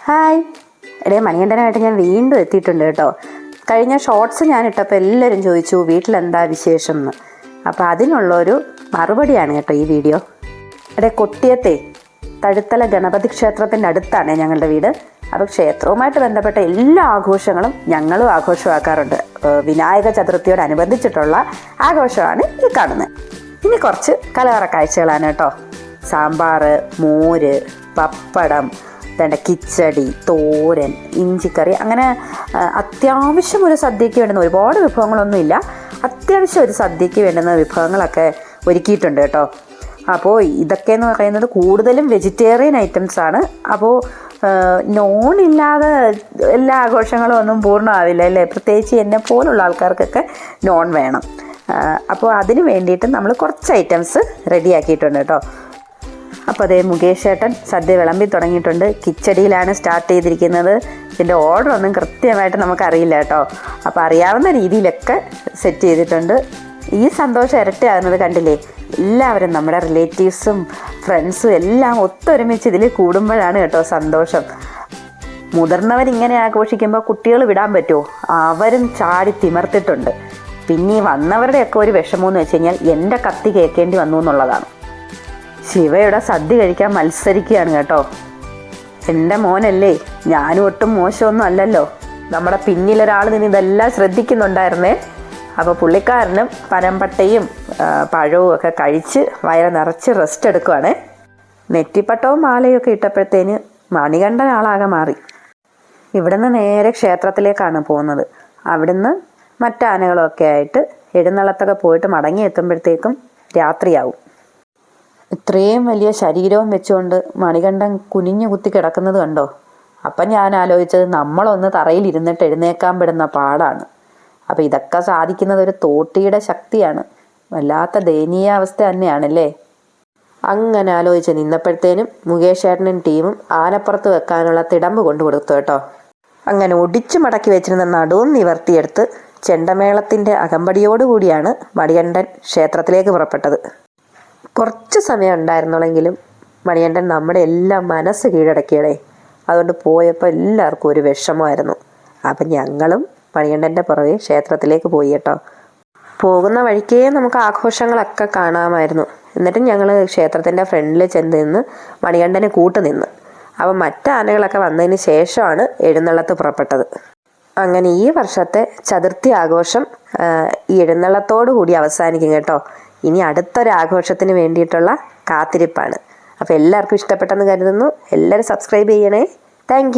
Hi എടേ, മണികണ്ഠനായിട്ട് ഞാൻ വീണ്ടും എത്തിയിട്ടുണ്ട് കേട്ടോ. കഴിഞ്ഞ ഷോർട്സ് ഞാൻ ഇട്ടപ്പോൾ എല്ലാവരും ചോദിച്ചു വീട്ടിലെന്താ വിശേഷം എന്ന്. അപ്പോൾ അതിനുള്ളൊരു മറുപടിയാണ് കേട്ടോ ഈ വീഡിയോ. എടേ, കൊട്ടിയത്തെ തഴുത്തല ഗണപതി ക്ഷേത്രത്തിൻ്റെ അടുത്താണ് ഞങ്ങളുടെ വീട്. അപ്പോൾ ക്ഷേത്രവുമായിട്ട് ബന്ധപ്പെട്ട എല്ലാ ആഘോഷങ്ങളും ഞങ്ങളും ആഘോഷമാക്കാറുണ്ട്. വിനായക ചതുർത്ഥിയോടനുബന്ധിച്ചിട്ടുള്ള ആഘോഷമാണ് ഈ കാണുന്നത്. ഇനി കുറച്ച് കലവറ കാഴ്ചകളാണ് കേട്ടോ. സാമ്പാർ, മോര്, പപ്പടം, കിച്ചടി, തോരൻ, ഇഞ്ചിക്കറി, അങ്ങനെ അത്യാവശ്യം ഒരു സദ്യയ്ക്ക് വേണ്ടുന്ന ഒരുപാട് വിഭവങ്ങളൊന്നുമില്ല, അത്യാവശ്യം ഒരു സദ്യയ്ക്ക് വേണ്ടുന്ന വിഭവങ്ങളൊക്കെ ഒരുക്കിയിട്ടുണ്ട് കേട്ടോ. അപ്പോൾ ഇതൊക്കെയെന്ന് പറയുന്നത് കൂടുതലും വെജിറ്റേറിയൻ ഐറ്റംസാണ്. അപ്പോൾ നോൺ ഇല്ലാതെ എല്ലാ ആഘോഷങ്ങളും ഒന്നും പൂർണ്ണമാവില്ല അല്ലേ. പ്രത്യേകിച്ച് എന്നെ പോലുള്ള ആൾക്കാർക്കൊക്കെ നോൺ വേണം. അപ്പോൾ അതിന് വേണ്ടിയിട്ട് നമ്മൾ കുറച്ച് ഐറ്റംസ് റെഡിയാക്കിയിട്ടുണ്ട് കേട്ടോ. അപ്പോൾ അതേ മുകേഷ് ചേട്ടൻ സദ്യ വിളമ്പി തുടങ്ങിയിട്ടുണ്ട്. കിച്ചടിയിലാണ് സ്റ്റാർട്ട് ചെയ്തിരിക്കുന്നത്. ഇതിൻ്റെ ഓർഡറൊന്നും കൃത്യമായിട്ട് നമുക്കറിയില്ല കേട്ടോ. അപ്പോൾ അറിയാവുന്ന രീതിയിലൊക്കെ സെറ്റ് ചെയ്തിട്ടുണ്ട്. ഈ സന്തോഷം ഇരട്ടിയാകുന്നത് കണ്ടില്ലേ. എല്ലാവരും നമ്മുടെ റിലേറ്റീവ്സും ഫ്രണ്ട്സും എല്ലാം ഒത്തൊരുമിച്ച് ഇതിൽ കൂടുമ്പോഴാണ് കേട്ടോ സന്തോഷം. മുതിർന്നവരിങ്ങനെ ആഘോഷിക്കുമ്പോൾ കുട്ടികൾ വിടാൻ പറ്റുമോ? അവരും ചാടി തിമർത്തിട്ടുണ്ട്. പിന്നെ വന്നവരുടെയൊക്കെ ഒരു വിഷമമെന്ന് വെച്ച് കഴിഞ്ഞാൽ എൻ്റെ കത്തി കേൾക്കേണ്ടി വന്നു എന്നുള്ളതാണ്. ശിവയുടെ സദ്യ കഴിക്കാൻ മത്സരിക്കുകയാണ് കേട്ടോ. എൻ്റെ മോനല്ലേ, ഞാനും ഒട്ടും മോശമൊന്നും അല്ലല്ലോ. നമ്മുടെ പിന്നിലൊരാൾ നിന്ന് ഇതെല്ലാം ശ്രദ്ധിക്കുന്നുണ്ടായിരുന്നേ. അപ്പോൾ പുള്ളിക്കാരനും പനമ്പട്ടയും പഴവും ഒക്കെ കഴിച്ച് വയറ് നിറച്ച് റെസ്റ്റ് എടുക്കുവാണേ. നെറ്റിപ്പട്ടവും മാലയും ഒക്കെ ഇട്ടപ്പോഴത്തേന് മണികണ്ഠൻ ആളാകെ മാറി. ഇവിടുന്ന് നേരെ ക്ഷേത്രത്തിലേക്കാണ് പോകുന്നത്. അവിടുന്ന് മറ്റാനകളൊക്കെ ആയിട്ട് എഴുന്നള്ളത്തൊക്കെ പോയിട്ട് മടങ്ങി എത്തുമ്പോഴത്തേക്കും രാത്രിയാവും. ഇത്രയും വലിയ ശരീരവും വെച്ചുകൊണ്ട് മണികണ്ഠൻ കുനിഞ്ഞു കുത്തി കിടക്കുന്നത് കണ്ടോ. അപ്പം ഞാൻ ആലോചിച്ചത് നമ്മളൊന്ന് തറയിലിരുന്നിട്ട് എഴുന്നേക്കാൻ പെടുന്ന പാടാണ്. അപ്പോൾ ഇതൊക്കെ സാധിക്കുന്നത് ഒരു തോട്ടിയുടെ ശക്തിയാണ്. വല്ലാത്ത ദയനീയാവസ്ഥ തന്നെയാണല്ലേ. അങ്ങനെ ആലോചിച്ച് നിന്നപ്പോഴത്തേനും മുകേഷ് ചേട്ടനും ടീമും ആനപ്പുറത്ത് വെക്കാനുള്ള തിടമ്പ് കൊണ്ടു കൊടുത്തു കേട്ടോ. അങ്ങനെ ഒടിച്ചു മടക്കി വെച്ചിരുന്ന നടുവും നിവർത്തിയെടുത്ത് ചെണ്ടമേളത്തിൻ്റെ അകമ്പടിയോടുകൂടിയാണ് മണികണ്ഠൻ ക്ഷേത്രത്തിലേക്ക് പുറപ്പെട്ടത്. കുറച്ച് സമയം ഉണ്ടായിരുന്നുള്ളെങ്കിലും മണികണ്ഠൻ നമ്മുടെ എല്ലാം മനസ്സ് കീഴടക്കിയടേ. അതുകൊണ്ട് പോയപ്പോൾ എല്ലാവർക്കും ഒരു വിഷമമായിരുന്നു. അപ്പം ഞങ്ങളും മണികണ്ഠൻ്റെ പുറകെ ക്ഷേത്രത്തിലേക്ക് പോയി കേട്ടോ. പോകുന്ന വഴിക്കേ നമുക്ക് ആഘോഷങ്ങളൊക്കെ കാണാമായിരുന്നു. എന്നിട്ടും ഞങ്ങൾ ക്ഷേത്രത്തിൻ്റെ ഫ്രണ്ടിൽ ചെന്ന് നിന്ന് മണികണ്ഠന് കൂട്ടുനിന്ന്. അപ്പം മറ്റാനകളൊക്കെ വന്നതിന് ശേഷമാണ് എഴുന്നള്ളത്ത് പുറപ്പെട്ടത്. അങ്ങനെ ഈ വർഷത്തെ ചതുർത്ഥി ആഘോഷം ഈ എഴുന്നള്ളത്തോടു കൂടി അവസാനിക്കും കേട്ടോ. ഇനി അടുത്തൊരാഘോഷത്തിന് വേണ്ടിയിട്ടുള്ള കാത്തിരിപ്പാണ്. അപ്പോൾ എല്ലാവർക്കും ഇഷ്ടപ്പെട്ടെന്ന് കരുതുന്നു. എല്ലാവരും സബ്സ്ക്രൈബ് ചെയ്യണേ. താങ്ക്